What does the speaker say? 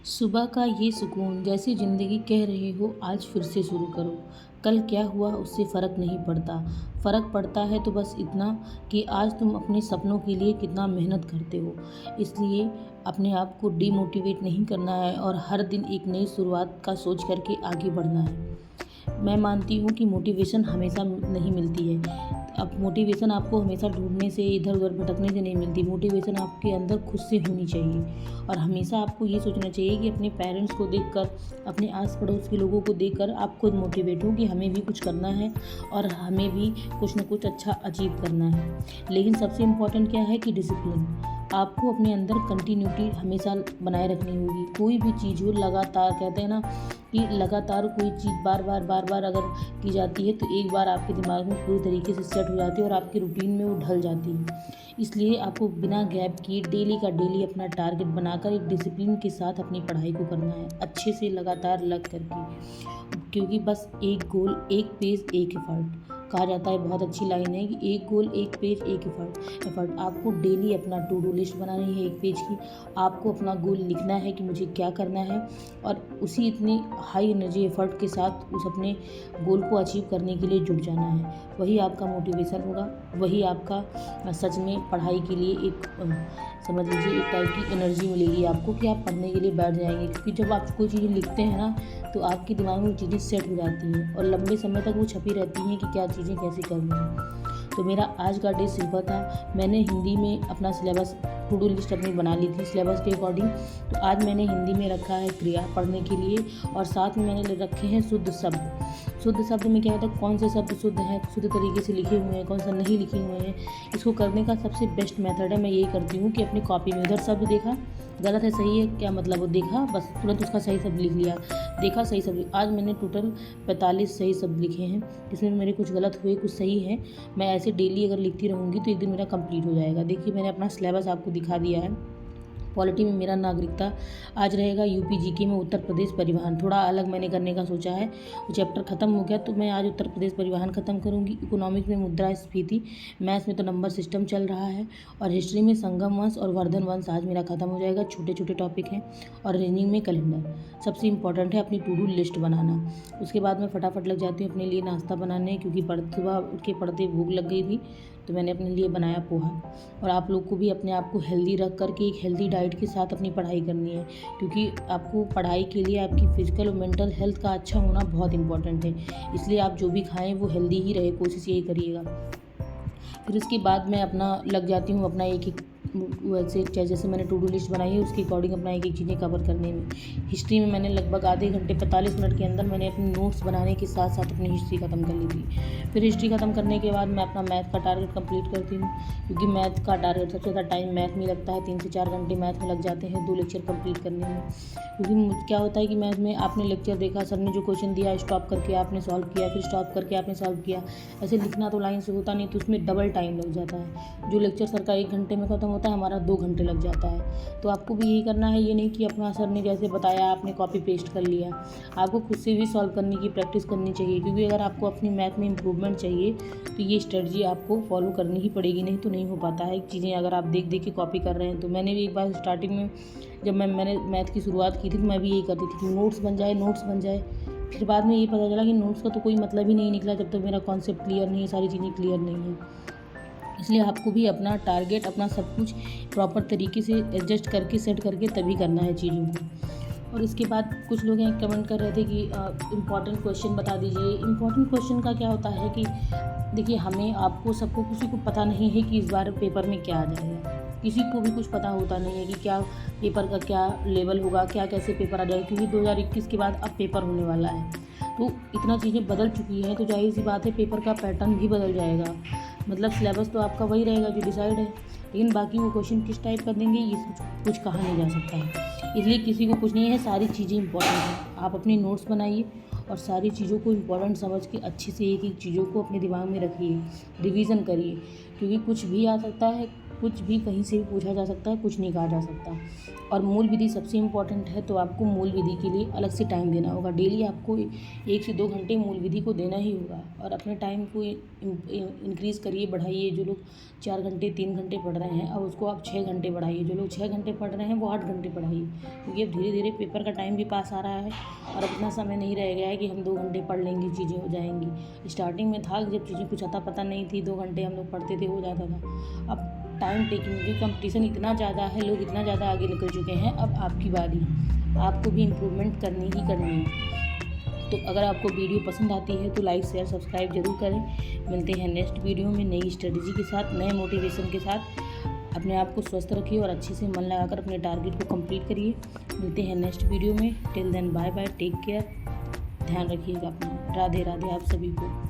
सुबह का ये सुकून जैसी ज़िंदगी कह रहे हो आज फिर से शुरू करो। कल क्या हुआ उससे फ़र्क नहीं पड़ता। फ़र्क पड़ता है तो बस इतना कि आज तुम अपने सपनों के लिए कितना मेहनत करते हो। इसलिए अपने आप को डिमोटिवेट नहीं करना है और हर दिन एक नई शुरुआत का सोच करके आगे बढ़ना है। मैं मानती हूँ कि मोटिवेशन हमेशा नहीं मिलती है। अब मोटिवेशन आपको हमेशा ढूँढने से, इधर-उधर भटकने से नहीं मिलती। मोटिवेशन आपके अंदर खुद से होनी चाहिए और हमेशा आपको ये सोचना चाहिए कि अपने पेरेंट्स को देखकर, अपने आस-पड़ोस के लोगों को देखकर आप खुद मोटिवेट हो कि हमें भी कुछ करना है और हमें भी कुछ न कुछ अच्छा अचीव करना है। लेकिन सबसे इम्पोर्टेंट क्या है कि डिसिप्लिन। आपको अपने अंदर कंटिन्यूटी हमेशा बनाए रखनी होगी। कोई भी चीज़ हो लगातार, कहते हैं ना कि लगातार कोई चीज़ बार-बार अगर की जाती है तो एक बार आपके दिमाग में पूरी तरीके से सेट हो जाती है और आपके रूटीन में वो ढल जाती है। इसलिए आपको बिना गैप किए डेली का डेली अपना टारगेट बनाकर एक डिसिप्लिन के साथ अपनी पढ़ाई को करना है, अच्छे से लगातार लग करके। क्योंकि बस एक गोल, एक पेज, एक एफर्ट कहा जाता है। बहुत अच्छी लाइन है कि एक गोल, एक पेज, एक एफर्ट। आपको डेली अपना टू डू लिस्ट बनानी है एक पेज की। आपको अपना गोल लिखना है कि मुझे क्या करना है और उसी इतनी हाई एनर्जी एफर्ट के साथ उस अपने गोल को अचीव करने के लिए जुट जाना है। वही आपका मोटिवेशन होगा, वही आपका सच में पढ़ाई के लिए एक समझ लीजिए एक टाइप की एनर्जी मिलेगी आपको कि आप पढ़ने के लिए बैठ जाएंगे। क्योंकि जब आप कोई चीज़ें लिखते हैं ना तो आपके दिमाग में वो चीज़ें सेट हो जाती हैं और लंबे समय तक वो छपी रहती हैं कि क्या चीज़ें कैसे करनी है। तो मेरा आज का डे सिंपल था। मैंने हिंदी में अपना सिलेबस, टू डू लिस्ट अपनी बना ली थी सिलेबस के अकॉर्डिंग। तो आज मैंने हिंदी में रखा है क्रिया पढ़ने के लिए और साथ में मैंने रखे हैं शुद्ध शब्द। शुद्ध शब्द में क्या होता है, कौन से शब्द शुद्ध हैं, शुद्ध तरीके से लिखे हुए हैं, कौन सा नहीं लिखे हुए हैं। इसको करने का सबसे बेस्ट मेथड है, मैं यही करती हूँ कि अपनी कॉपी में उधर शब्द देखा, गलत है सही है क्या मतलब, वो देखा बस तुरंत उसका सही शब्द लिख लिया। देखा सही शब्द, आज मैंने टोटल 45 सही शब्द लिखे हैं जिसमें मेरे कुछ गलत हुए कुछ सही हैं। मैं ऐसे डेली अगर लिखती रहूँगी तो एक दिन मेरा कंप्लीट हो जाएगा। देखिए मैंने अपना सिलेबस आपको दिखा दिया है। पॉलिटी में मेरा नागरिकता आज रहेगा, यूपी जीके में उत्तर प्रदेश परिवहन थोड़ा अलग मैंने करने का सोचा है। वो चैप्टर ख़त्म हो गया तो मैं आज उत्तर प्रदेश परिवहन ख़त्म करूँगी। इकोनॉमिक्स में मुद्रास्फीति, मैथ्स में तो नंबर सिस्टम चल रहा है और हिस्ट्री में संगम वंश और वर्धन वंश आज मेरा ख़त्म हो जाएगा। छोटे छोटे टॉपिक हैं और रीजनिंग में कैलेंडर। सबसे इंपॉर्टेंट है अपनी टू डू लिस्ट बनाना। उसके बाद मैं फटाफट लग जाती हूँ अपने लिए नाश्ता बनाने, क्योंकि सुबह उठ के पढ़ते भूख लग गई थी तो मैंने अपने लिए बनाया पोहा। और आप लोग को भी अपने आप को हेल्दी रख करके एक हेल्दी डाइट के साथ अपनी पढ़ाई करनी है, क्योंकि आपको पढ़ाई के लिए आपकी फिजिकल और मेंटल हेल्थ का अच्छा होना बहुत इंपॉर्टेंट है। इसलिए आप जो भी खाएं वो हेल्दी ही रहे, कोशिश यही करिएगा। फिर उसके बाद मैं अपना लग जाती हूँ अपना एक एक वैसे जैसे मैंने टू डू लिस्ट बनाई है उसके अकॉर्डिंग अपना एक एक चीज़ें कवर करने में। हिस्ट्री में मैंने लगभग आधे घंटे 45 मिनट के अंदर मैंने अपने नोट्स बनाने के साथ साथ अपनी हिस्ट्री ख़त्म कर ली थी। फिर हिस्ट्री ख़त्म करने के बाद मैं अपना मैथ का टारगेट कंप्लीट करती हूँ, क्योंकि मैथ का टारगेट सबसे ज़्यादा टाइम मैथ में लगता है। 3 से 4 घंटे मैथ में लग जाते हैं 2 लेक्चर कंप्लीट करने में। क्योंकि क्या होता है कि मैथ में आपने लेक्चर देखा, सर ने जो क्वेश्चन दिया स्टॉप करके आपने सॉल्व किया, फिर स्टॉप करके आपने सॉल्व किया। ऐसे लिखना तो लाइन से होता नहीं, तो उसमें डबल टाइम लग जाता है। जो लेक्चर सर का 1 घंटे में ख़त्म होता है हमारा 2 घंटे लग जाता है। तो आपको भी यही करना है, ये नहीं कि अपना सर ने जैसे बताया आपने कॉपी पेस्ट कर लिया। आपको खुद से भी सॉल्व करने की प्रैक्टिस करनी चाहिए, क्योंकि अगर आपको अपनी मैथ में इम्प्रूवमेंट चाहिए तो ये स्ट्रेटजी आपको फॉलो करनी ही पड़ेगी, नहीं तो नहीं हो पाता है चीज़ें अगर आप देख देख के कॉपी कर रहे हैं। तो मैंने भी एक बार स्टार्टिंग में जब मैंने मैथ की शुरुआत की थी तो मैं भी यही करती थी कि नोट्स बन जाए। फिर बाद में ये पता चला कि नोट्स का तो कोई मतलब ही नहीं निकला जब तक मेरा कॉन्सेप्ट क्लियर नहीं है, सारी चीज़ें क्लियर नहीं है। इसलिए आपको भी अपना टारगेट, अपना सब कुछ प्रॉपर तरीके से एडजस्ट करके सेट करके तभी करना है चीज़ों को। और इसके बाद कुछ लोग हैं कमेंट कर रहे थे कि इम्पॉर्टेंट क्वेश्चन बता दीजिए। इम्पॉर्टेंट क्वेश्चन का क्या होता है कि देखिए हमें, आपको, सबको, किसी को पता नहीं है कि इस बार पेपर में क्या आ जाएगा। किसी को भी कुछ पता होता नहीं है कि क्या पेपर का क्या लेवल होगा, क्या कैसे पेपर आ जाएगा, क्योंकि 2021 के बाद अब पेपर होने वाला है। तो इतना चीज़ें बदल चुकी हैं तो जाहिर सी बात है पेपर का पैटर्न भी बदल जाएगा। मतलब सिलेबस तो आपका वही रहेगा जो डिसाइड है, लेकिन बाकी वो क्वेश्चन किस टाइप का देंगे ये कुछ कहा नहीं जा सकता है। इसलिए किसी को कुछ नहीं है, सारी चीज़ें इंपॉर्टेंट हैं। आप अपने नोट्स बनाइए और सारी चीज़ों को इंपॉर्टेंट समझ के अच्छे से एक एक चीज़ों को अपने दिमाग में रखिए, रिवीज़न करिए, क्योंकि कुछ भी आ सकता है। कुछ भी कहीं से भी पूछा जा सकता है, कुछ नहीं कहा जा सकता। और मूल विधि सबसे इम्पॉर्टेंट है, तो आपको मूल विधि के लिए अलग से टाइम देना होगा। डेली आपको 1 से 2 घंटे मूल विधि को देना ही होगा। और अपने टाइम को इंक्रीज़ करिए, बढ़ाइए। जो लोग 4 घंटे 3 घंटे पढ़ रहे हैं, अब उसको आप 6 घंटे बढ़ाइए। जो लोग 6 घंटे पढ़ रहे हैं वो 8 घंटे पढ़ाइए, क्योंकि अब धीरे धीरे पेपर का टाइम भी पास आ रहा है और अब इतना समय नहीं रह गया है कि हम 2 घंटे पढ़ लेंगे चीज़ें हो जाएंगी। स्टार्टिंग में था जब चीज़ें कुछ अता पता नहीं थी, 2 घंटे हम लोग पढ़ते थे, हो जाता था। अब टाइम टेकिंग की कंपटीशन इतना ज़्यादा है, लोग इतना ज़्यादा आगे निकल चुके हैं, अब आपकी बारी, आपको भी इम्प्रूवमेंट करनी ही करनी है। तो अगर आपको वीडियो पसंद आती है तो लाइक शेयर सब्सक्राइब जरूर करें। मिलते हैं नेक्स्ट वीडियो में नई स्ट्रेटजी के साथ, नए मोटिवेशन के साथ। अपने आप को स्वस्थ रखिए और अच्छे से मन लगाकर अपने टारगेट को कंप्लीट करिए। मिलते हैं नेक्स्ट वीडियो में। Till then bye bye, take care, ध्यान रखिएगा अपना। राधे राधे आप सभी को।